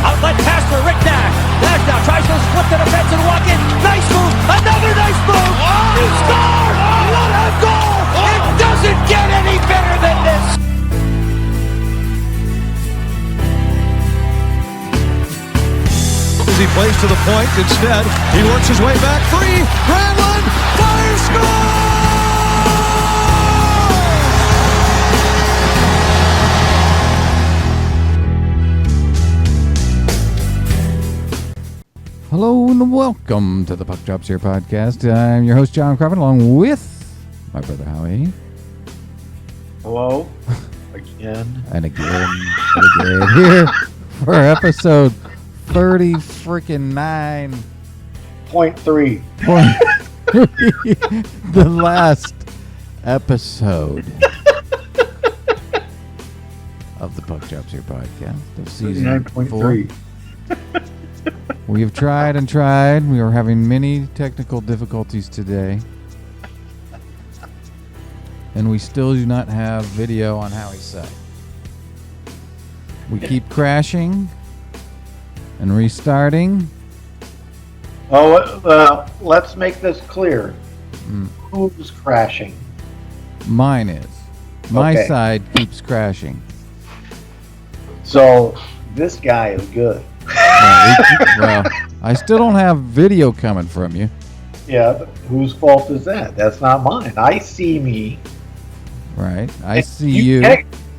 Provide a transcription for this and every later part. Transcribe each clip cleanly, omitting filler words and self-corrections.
Outlet pass for Rick Nash. Nash now tries to slip the defense and walk in. Nice move. Another nice move. He scored. What a goal. It doesn't get any better than this. As he plays to the point, instead, he works his way back free. Granlund fires, score! Hello and welcome to the Puck Drops Here podcast. I'm your host, John Crawford, along with my brother, Howie. Hello. Again. And again, here for episode 30-freaking-9. Point three. The last episode of the Puck Drops Here podcast of season 4. We have tried and tried. We are having many technical difficulties today. And we still do not have video on Howie's side. We keep crashing and restarting. Oh, let's make this clear. Who's crashing? Mine is. My Okay. side keeps crashing. So this guy is good. Well, I still don't have video coming from you. Yeah, but whose fault is that? That's not mine. I see me. Right. I see you.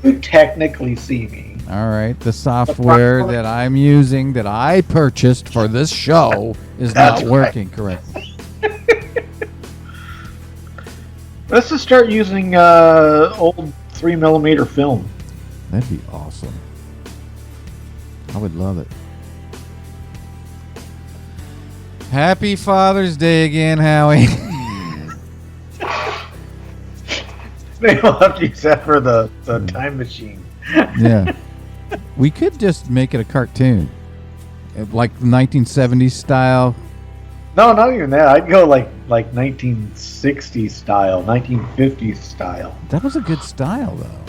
You technically see me. All right. The software that I'm using that I purchased for this show is not working correctly. Let's just start using old 3mm film. That'd be awesome. I would love it. Happy Father's Day again, Howie. They don't have to use that for the time machine. Yeah. We could just make it a cartoon. Like 1970s style. No, not even that. I'd go like 1960s style, 1950s style. That was a good style, though.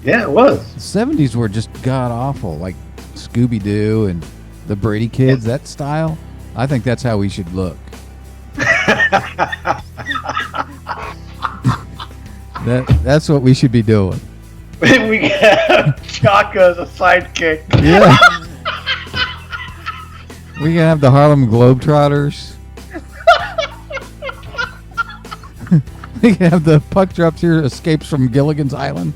Yeah, it was. The 70s were just god-awful, like Scooby-Doo and the Brady Kids, that style. I think that's how we should look. That's what we should be doing. We have Chaka as a sidekick. Yeah. We can have the Harlem Globetrotters. We can have the Puck Drops Here escapes from Gilligan's Island.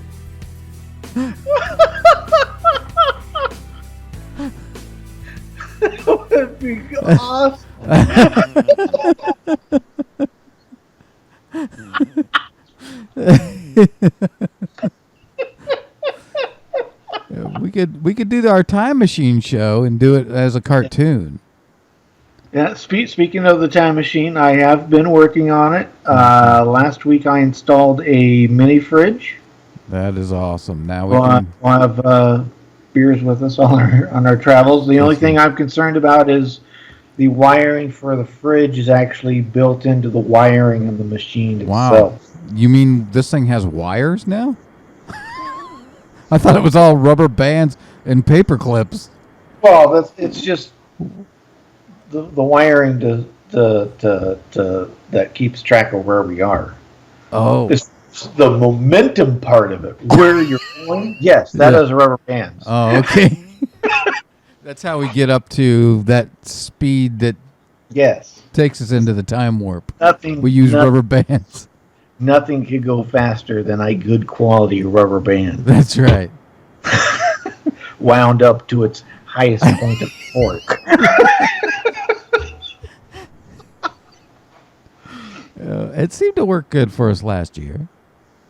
That would be awesome. We could do our time machine show and do it as a cartoon. Yeah, speaking of the time machine, I have been working on it. Last week I installed a mini fridge. That is awesome. Now We'll have beers with us on our travels. The only thing I'm concerned about is the wiring for the fridge is actually built into the wiring of the machine itself. Wow. You mean this thing has wires now? I thought it was all rubber bands and paper clips. Well, it's just the wiring that keeps track of where we are. Oh. It's the momentum part of it. Where you're going? Yes, that is rubber bands. Oh, okay. That's how we get up to that speed that Yes. Takes us into the time warp. Nothing. We use rubber bands. Nothing could go faster than a good quality rubber band. That's right. Wound up to its highest point of torque. It seemed to work good for us last year.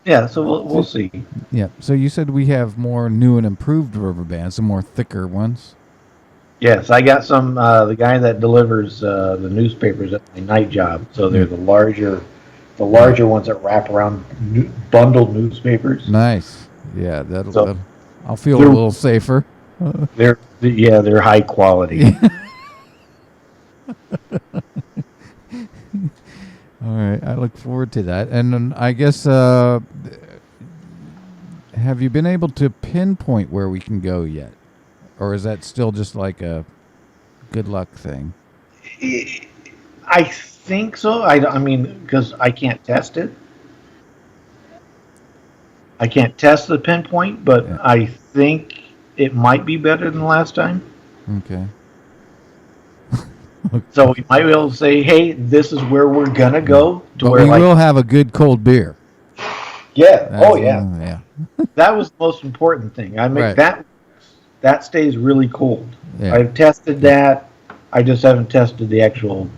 Yeah, so we'll see. Yeah. So you said we have more new and improved rubber bands, some more thicker ones. Yes, I got some. The guy that delivers the newspapers at my night job. So they're the larger ones that wrap around bundled newspapers. Nice. Yeah, that'll I'll feel a little safer. They're high quality. All right, I look forward to that. And I guess, have you been able to pinpoint where we can go yet? Or is that still just like a good luck thing? I think so. I mean, because I can't test it. I can't test the pinpoint, but yeah. I think it might be better than last time. Okay. So we might be able to say, hey, this is where we're going to go. But we will have a good cold beer. Yeah. Yeah. That was the most important thing. I mean, that stays really cold. Yeah. I've tested that. I just haven't tested the actual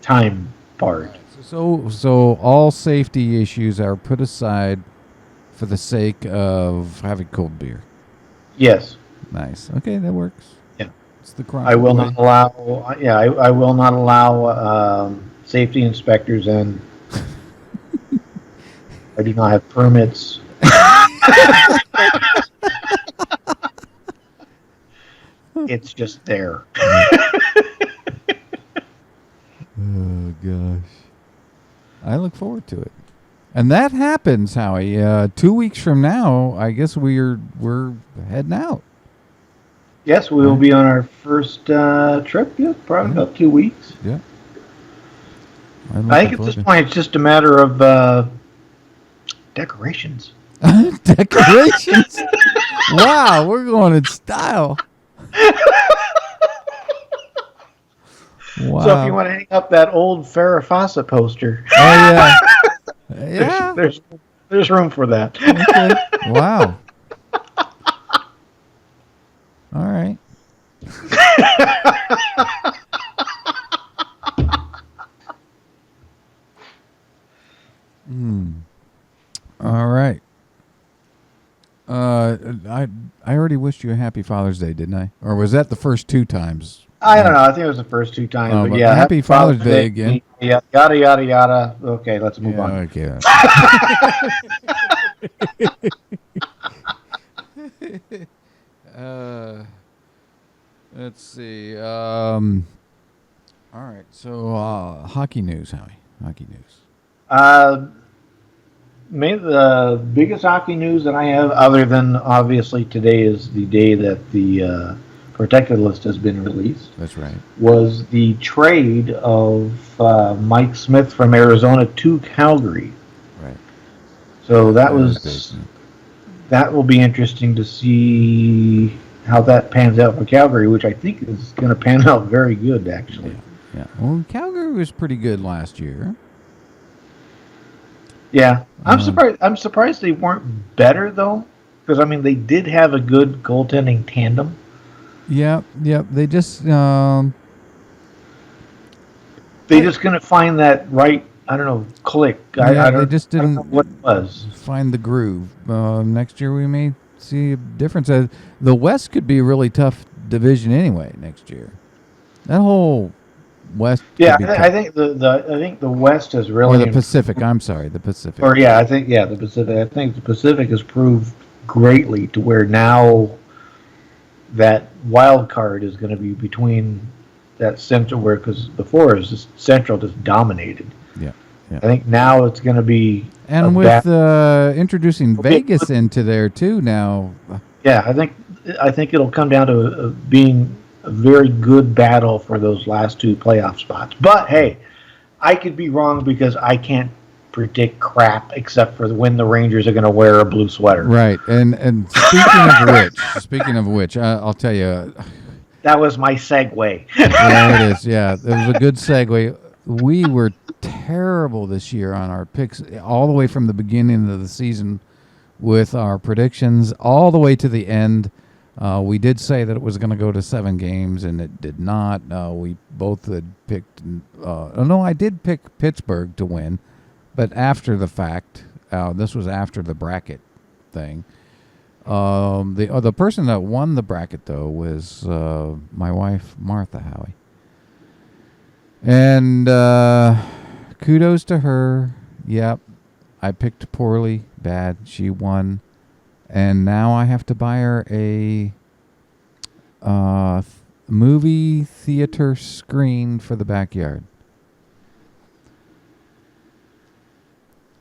time part. So all safety issues are put aside for the sake of having cold beer. Yes. Nice. Okay, that works. Yeah. It's the crime. I will not allow. Yeah, I will not allow safety inspectors, and I do not have permits. It's just there. Oh gosh, I look forward to it, and that happens, Howie. 2 weeks from now, I guess we're heading out. Yes, we will be on our first trip. Yeah, probably about 2 weeks. Yeah. I think at this point it's just a matter of decorations. Decorations. Wow, we're going in style. Wow. So if you want to hang up that old Farrah Fawcett poster, yeah, there's room for that. Okay. Wow. All right. All right. I already wished you a happy Father's Day, didn't I? Or was that the first 2 times? I don't know. I think it was the first 2 times. But yeah, happy Father's Day again. Yeah, yada yada yada. Okay, let's move on. Okay. Let's see. All right. So hockey news, Howie. Hockey news. Maybe the biggest hockey news that I have, other than obviously today is the day that the protected list has been released. That's right. Was the trade of Mike Smith from Arizona to Calgary. Right. So that will be interesting to see how that pans out for Calgary, which I think is going to pan out very good, actually. Yeah. Well, Calgary was pretty good last year. Yeah, I'm surprised they weren't better though, because I mean they did have a good goaltending tandem. Yeah. They just just couldn't find that right. I don't know, click. They just didn't know what it was. Find the groove. Next year we may see a difference. The West could be a really tough division anyway next year. That whole West. Yeah, I think the West has really. Or the Pacific. I'm sorry, the Pacific. Or the Pacific. I think the Pacific has proved greatly to where now that wild card is going to be between that Central, where because before it was Central just dominated. Yeah. I think now it's going to be. And with introducing Vegas into there too now. Yeah, I think it'll come down to being a very good battle for those last 2 playoff spots. But hey, I could be wrong because I can't predict crap except for when the Rangers are going to wear a blue sweater. Right. And speaking of which, I'll tell you, That was my segue. There it is. Yeah, it was a good segue. We were terrible this year on our picks, all the way from the beginning of the season with our predictions, all the way to the end. We did say that it was going to go to 7 games, and it did not. We both had picked. No, I did pick Pittsburgh to win, but after the fact, this was after the bracket thing. The person that won the bracket though was my wife Martha Howie, and kudos to her. Yep, I picked poorly, bad. She won, and now I have to buy her a movie theater screen for the backyard.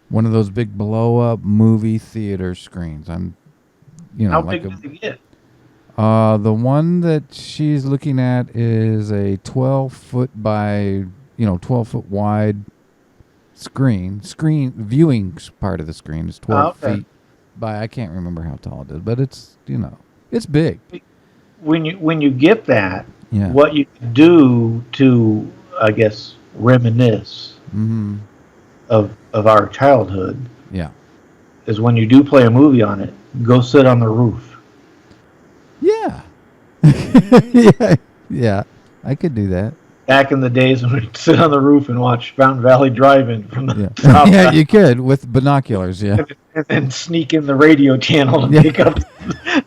One of those big blow-up movie theater screens. How big does it get? The one that she's looking at is a 12-foot by 12-foot wide screen. Viewing part of the screen is 12 feet by, I can't remember how tall it is, but it's it's big. When you get that, Yeah. what you can do to, I guess, reminisce of our childhood Yeah. is when you do play a movie on it, go sit on the roof. Yeah. Yeah. I could do that. Back in the days when we'd sit on the roof and watch Fountain Valley Drive-In from the top. Yeah, you could with binoculars. Yeah. And then sneak in the radio channel and pick up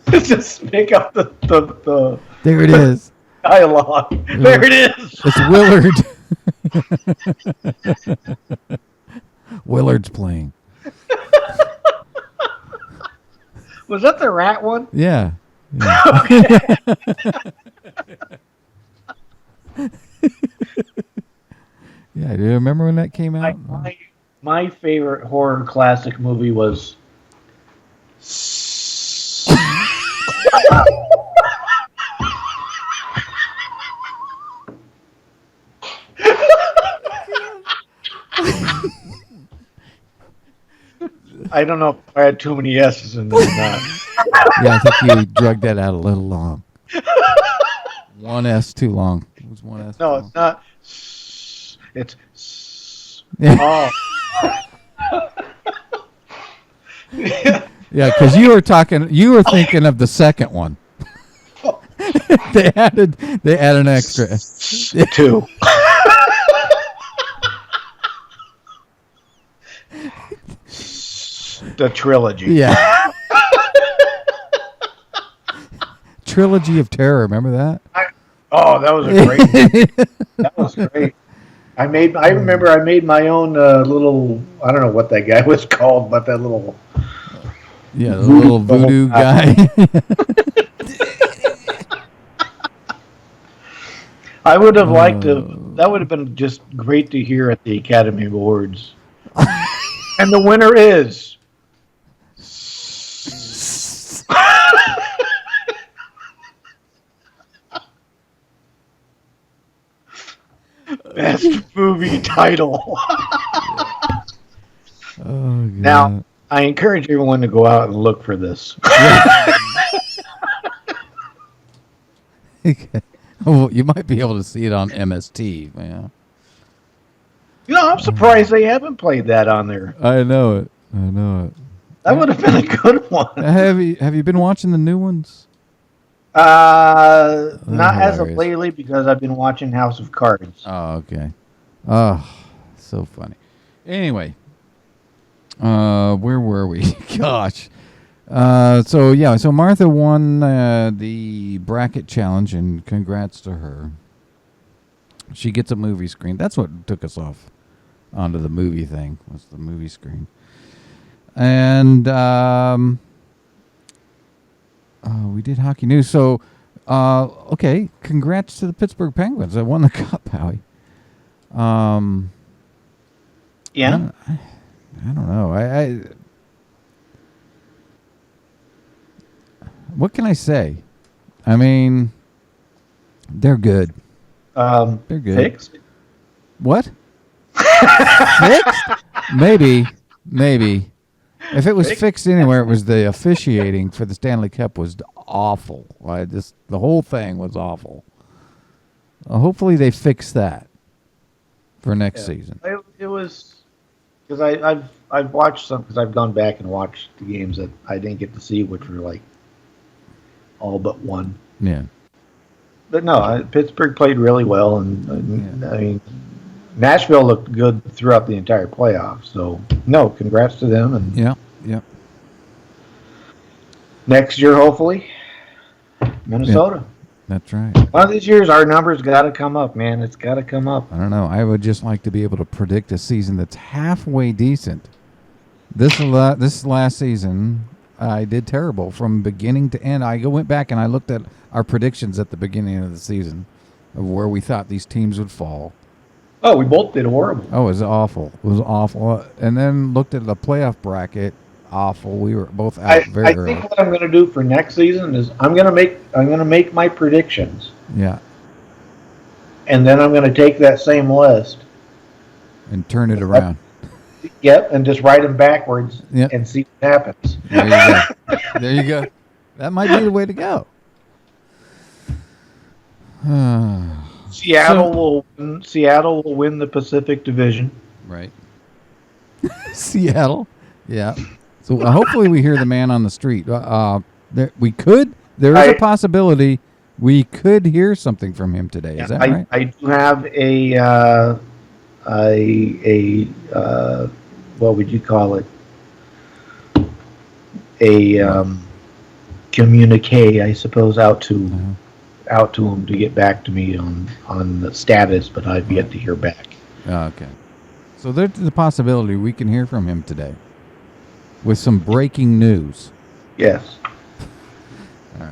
the There it is. dialogue. There it is. It's Willard. Willard's playing. Was that the rat one? Yeah. Yeah, do you remember when that came out? My favorite horror classic movie was I don't know if I had too many S's in there or not. Yeah, I think you drugged that out a little long. One S too long. It was one S. No, too it's not. It's long. oh. Yeah, because you were thinking of the second one. they added an extra. Two. The trilogy. Yeah. Trilogy of Terror. Remember that? That was a great. That was great. I remember I made my own little. I don't know what that guy was called, but that little. Yeah, the little voodoo guy. I would have liked to. That would have been just great to hear at the Academy Awards. And the winner is. Best movie title. Oh, God. Now, I encourage everyone to go out and look for this. Well, you might be able to see it on MST. Yeah. I'm surprised they haven't played that on there. I know it. That would have been a good one. Have you been watching the new ones? Not as of hilarious. lately because I've been watching House of Cards. Oh, okay. Oh, so funny. Anyway, where were we? Gosh. So Martha won the bracket challenge, and congrats to her. She gets a movie screen. That's what took us off onto the movie thing, was the movie screen. And we did hockey news. So, okay, congrats to the Pittsburgh Penguins. I won the cup, Howie. Yeah? I don't know. I what can I say? I mean, they're good. They're good. Fixed? What? Fixed? Maybe. If it was fixed anywhere, it was the officiating for the Stanley Cup was awful. The whole thing was awful. Hopefully they fix that for next season. It was because I've watched some, because I've gone back and watched the games that I didn't get to see, which were like all but one. Yeah. But no, Pittsburgh played really well, and I mean, Nashville looked good throughout the entire playoffs. So no, congrats to them. And yeah. Next year, hopefully, Minnesota. Yeah, that's right. One of these years, our numbers got to come up, man. It's got to come up. I don't know. I would just like to be able to predict a season that's halfway decent. This last season, I did terrible from beginning to end. I went back and I looked at our predictions at the beginning of the season of where we thought these teams would fall. Oh, we both did horrible. Oh, it was awful. It was awful. And then looked at the playoff bracket. Awful. We were both out very early. I think what I'm going to do for next season is I'm going to make my predictions. Yeah. And then I'm going to take that same list and turn it around. Yep, and just write them backwards and see what happens. There you go. There you go. That might be the way to go. Seattle will win the Pacific Division. Right. Seattle. Yeah. So hopefully we hear the man on the street. There is a possibility we could hear something from him today. Is that right? I do have a what would you call it? A communique, I suppose, out to him to get back to me on the status, but I've yet to hear back. Okay. So there's the possibility we can hear from him today with some breaking news. Yes. All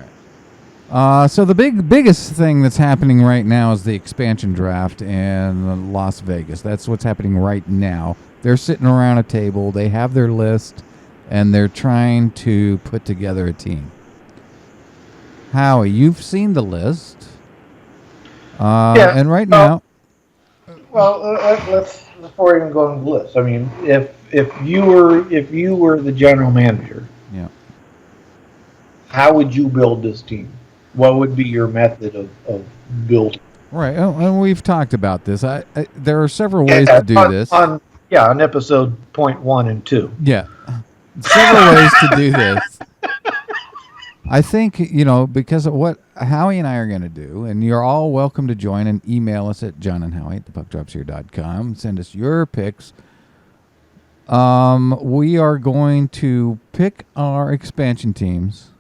right. So the biggest thing that's happening right now is the expansion draft in Las Vegas. That's what's happening right now. They're sitting around a table. They have their list, and they're trying to put together a team. Howie, you've seen the list. And right now... Well, let's before even go on the list. I mean, if you were the general manager, how would you build this team? What would be your method of building? Right, and we've talked about this. There are several ways to do this. On episode 0.1 and 2. Yeah, several ways to do this. I think, because of what Howie and I are going to do, and you're all welcome to join and email us at jonandhowie@thepuckdropshere.com. Send us your picks. We are going to pick our expansion teams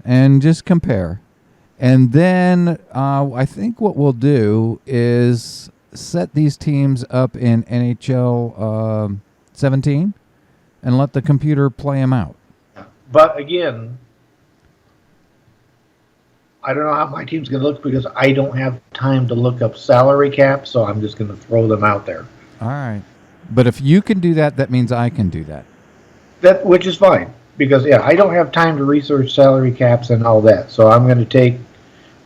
and just compare. And then I think what we'll do is set these teams up in NHL 17 and let the computer play them out. But again, I don't know how my team's going to look because I don't have time to look up salary cap, so I'm just going to throw them out there. All right. But if you can do that, that means I can do that. Which is fine because, I don't have time to research salary caps and all that. So I'm going to take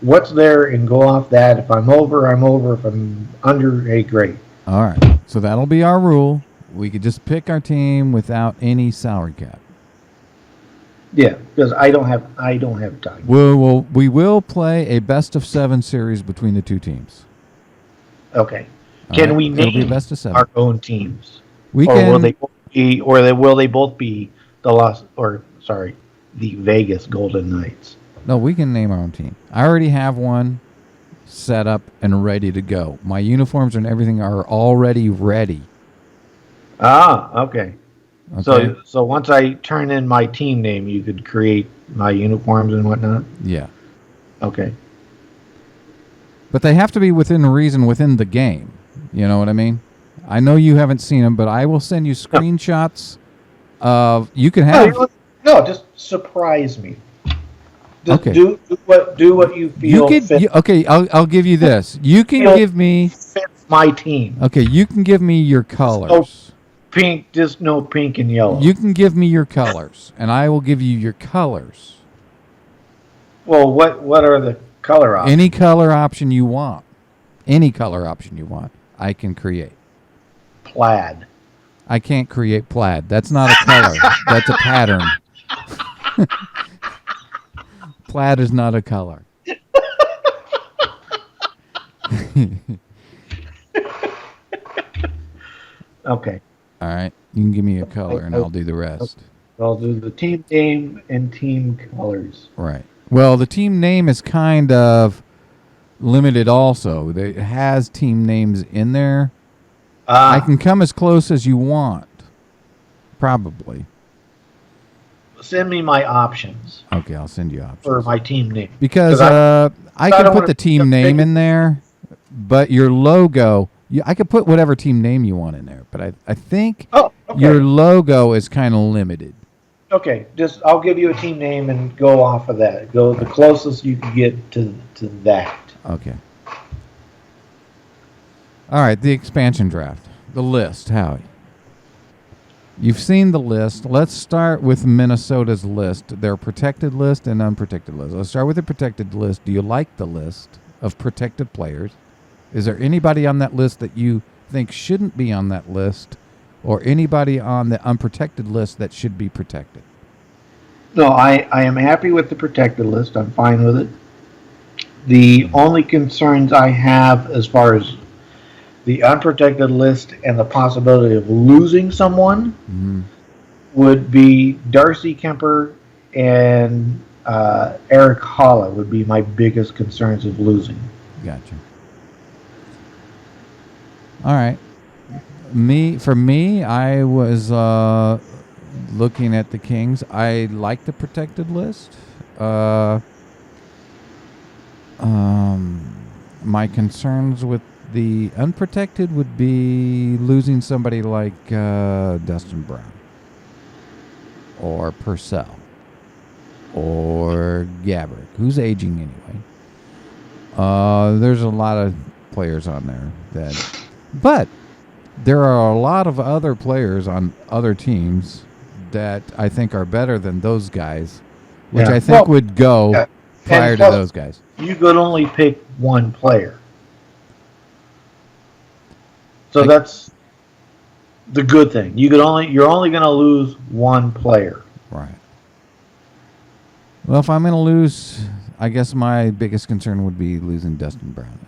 what's there and go off that. If I'm over, I'm over. If I'm under, hey, great. All right. So that'll be our rule. We could just pick our team without any salary cap. Yeah, because I don't have time. We will play a best-of-7 series between the two teams. Okay. Can we name best of 7. our own teams? We or can. Will they both be the Vegas Golden Knights? No, we can name our own team. I already have one set up and ready to go. My uniforms and everything are already ready. Ah, okay. So once I turn in my team name, you could create my uniforms and whatnot? Yeah. Okay. But they have to be within reason within the game. You know what I mean? I know you haven't seen them, but I will send you screenshots of... You can have... No, just surprise me. Just okay. Do what you feel fit. Okay, I'll give you this. You can give me... Fits my team. Okay, you can give me your colors. Pink, just no pink and yellow. You can give me your colors, and I will give you your colors. Well, what are the color options? Any color option you want. Any color option you want, I can create. Plaid. I can't create plaid. That's not a color. That's a pattern. Plaid is not a color. Okay. All right. You can give me a color and I'll do the rest. I'll do the team name and team colors. Right. Well, the team name is kind of limited also. It has team names in there. I can come as close as you want. Probably. Send me my options Okay, I'll send you options. for my team name. Because I could put the team name in there, but your logo, I could put whatever team name you want in there. But I think your logo is kind of limited. Okay, just I'll give you a team name and go off of that. Go the closest you can get to that. Okay. All right, the expansion draft. The list, Howie. You've seen the list. Let's start with Minnesota's list. Their protected list and unprotected list. Let's start with the protected list. Do you like the list of protected players? Is there anybody on that list that you think shouldn't be on that list, or anybody on the unprotected list that should be protected? No, I am happy with the protected list. I'm fine with it. The only concerns I have as far as the unprotected list and the possibility of losing someone would be Darcy Kemper and Eric Holla would be my biggest concerns of losing. Gotcha. All right. For me, I was looking at the Kings. I like the protected list. My concerns with the unprotected would be losing somebody like Dustin Brown or Purcell or Gabrick, who's aging anyway. There's a lot of players on there but there are a lot of other players on other teams that I think are better than those guys, which I think would go prior to those guys. You could only pick one player. So that's the good thing. You're only going to lose one player. Right. Well, if I'm going to lose, I guess my biggest concern would be losing Dustin Brown.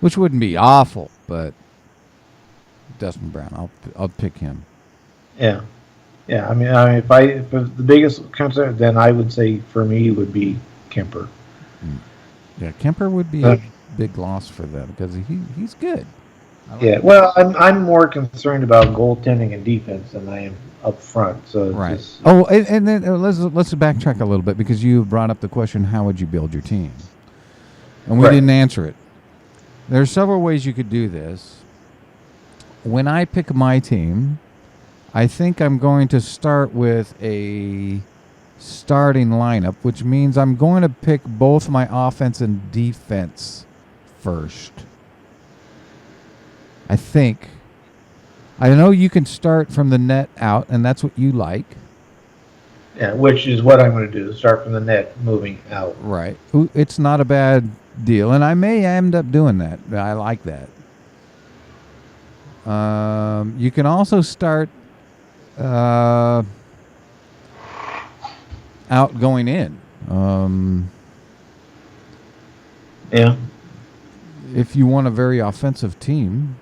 Which wouldn't be awful, but Dustin Brown, I'll pick him. Yeah. Yeah, I mean if the biggest concern, then I would say for me would be Kemper. Yeah, Kemper would be a big loss for them because he's good. Well, I'm more concerned about goaltending and defense than I am up front. So right. And then let's backtrack a little bit because you brought up the question: how would you build your team? And we didn't answer it. There's several ways you could do this. When I pick my team, I think I'm going to start with a starting lineup, which means I'm going to pick both my offense and defense first. I think. I know you can start from the net out, and that's what you like. Yeah, which is what I'm going to do, start from the net, moving out. Right. It's not a bad deal, and I may end up doing that. I like that. You can also start out going in. Yeah. If you want a very offensive team.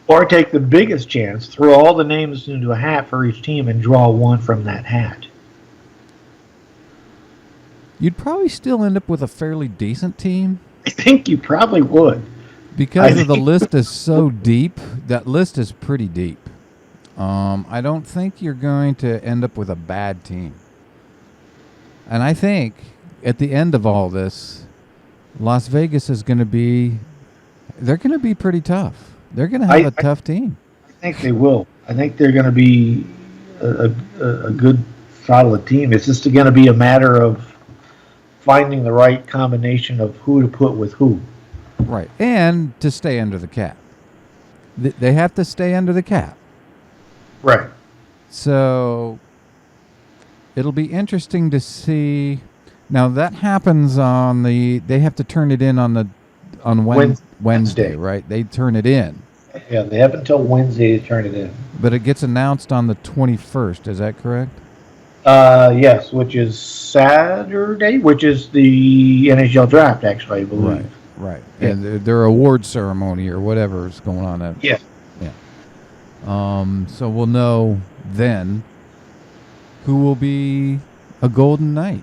Or take the biggest chance, throw all the names into a hat for each team and draw one from that hat. You'd probably still end up with a fairly decent team. I think you probably would. Because the list is so deep, that list is pretty deep. I don't think you're going to end up with a bad team. And I think at the end of all this, Las Vegas is going to be, they're going to be pretty tough. They're going to have a tough team. I think they will. I think they're going to be a good, solid team. It's just going to be a matter of finding the right combination of who to put with who. Right. And to stay under the cap. They have to stay under the cap. Right. So it'll be interesting to see. Now that happens on they have to turn it in on Wednesday, right? They turn it in. Yeah, they have until Wednesday to turn it in. But it gets announced on the 21st. Is that correct? Yes, which is Saturday, which is the NHL draft, actually, I believe. Right. Yeah. And their award ceremony or whatever is going on. Yeah. So we'll know then who will be a Golden Knight.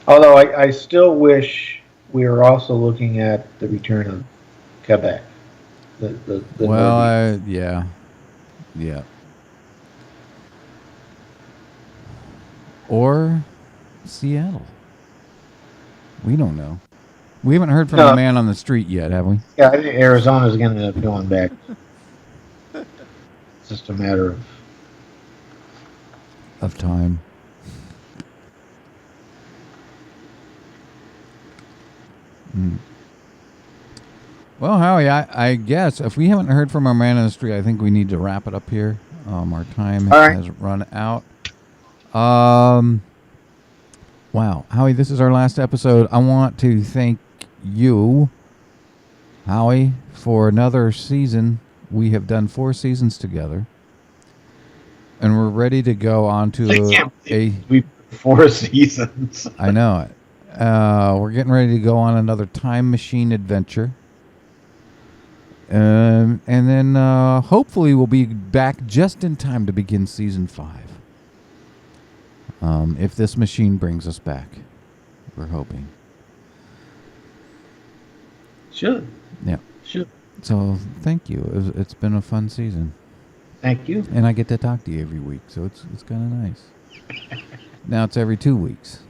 Although I still wish we were also looking at the return of Quebec. The Well, yeah. Or Seattle. We don't know. We haven't heard from No. a man on the street yet, have we? Yeah, I think Arizona's going to end up going back. It's just a matter Of time. Well, Howie, I guess if we haven't heard from our man on the street, I think we need to wrap it up here. Our time All right. has run out. Wow, Howie, this is our last episode. I want to thank you, Howie, for another season. We have done 4 seasons together, and we're ready to go on to we 4 seasons. I know it. We're getting ready to go on another time machine adventure. And then hopefully we'll be back just in time to begin season 5. If this machine brings us back, we're hoping. Should. Yeah. Should. So thank you. It's been a fun season. Thank you. And I get to talk to you every week, so it's kind of nice. Now it's every 2 weeks.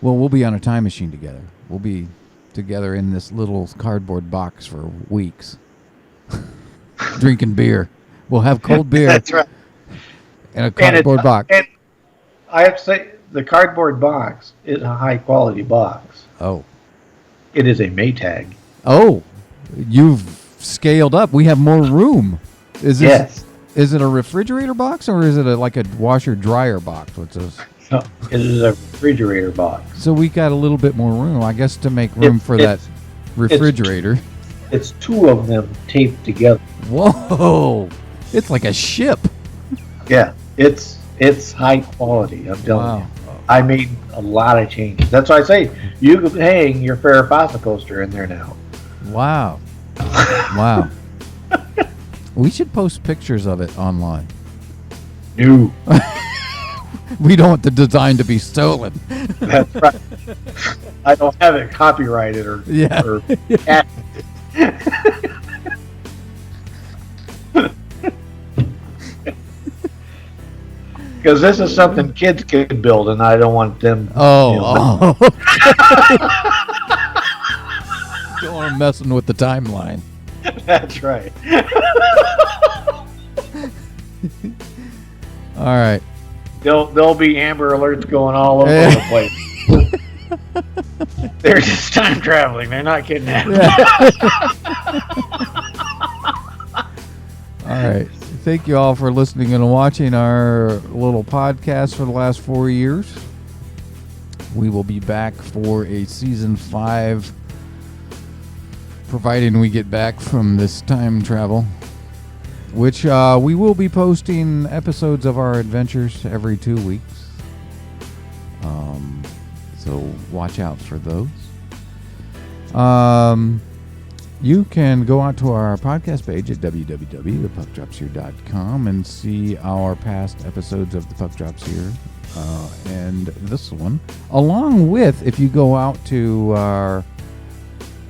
Well, we'll be on a time machine together. We'll be together in this little cardboard box for weeks. Drinking beer. We'll have cold beer. That's right. In a cardboard box. And I have to say, the cardboard box is a high quality box. Oh. It is a Maytag. Oh. You've scaled up. We have more room. Is it a refrigerator box or is it like a washer dryer box? What's this? No, it is a refrigerator box. So we got a little bit more room, I guess, to make room for that refrigerator. It's 2 of them taped together. Whoa! It's like a ship. Yeah, it's high quality. I'm telling you. Wow. I made a lot of changes. That's why I say you could hang your Farrah Fawcett poster in there now. Wow. Wow. We should post pictures of it online. No, We don't want the design to be stolen. that's right. I don't have it copyrighted or patented. Because this is something kids could build, and I don't want them. Oh. Don't want to messing with the timeline. That's right. All right. There'll be Amber Alerts going all over the place. They're just time traveling. They're not kidnapped. All right. Thank you all for listening and watching our little podcast for the last 4 years. We will be back for a season 5, providing we get back from this time travel, which we will be posting episodes of our adventures every 2 weeks. So watch out for those. You can go out to our podcast page at www.thepuckdropshere.com and see our past episodes of The Puck Drops Here and this one, along with, if you go out to our,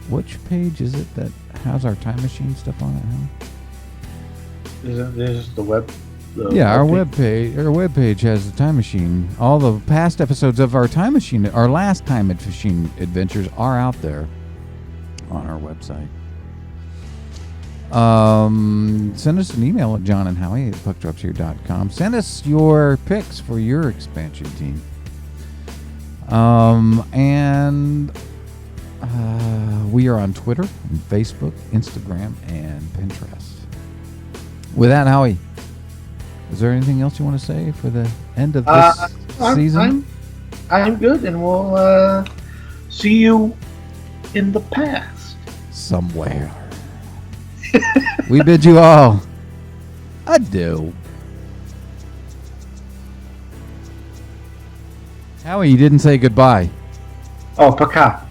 which page is it that has our time machine stuff on it, huh? This is the web. Our web page has the time machine. All the past episodes of our time machine, our last time machine adventures, are out there on our website. Send us an email at Jon and Howie at puckdropshere.com. Send us your picks for your expansion team. And we are on Twitter, and Facebook, Instagram, and Pinterest. With that, Howie, is there anything else you want to say for the end of this season? I'm good, and we'll see you in the past. Somewhere. We bid you all adieu. Howie, you didn't say goodbye. Oh, Paka.